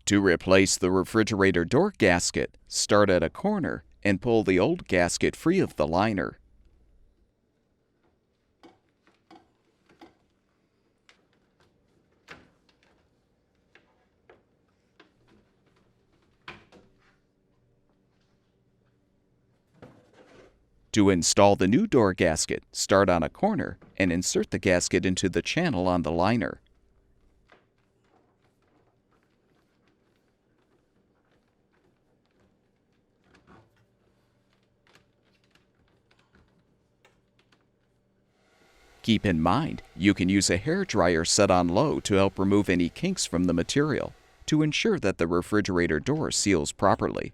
To replace the refrigerator door gasket, start at a corner and pull the old gasket free of the liner. To install the new door gasket, start on a corner and insert the gasket into the channel on the liner. Keep in mind, you can use a hairdryer set on low to help remove any kinks from the material to ensure that the refrigerator door seals properly.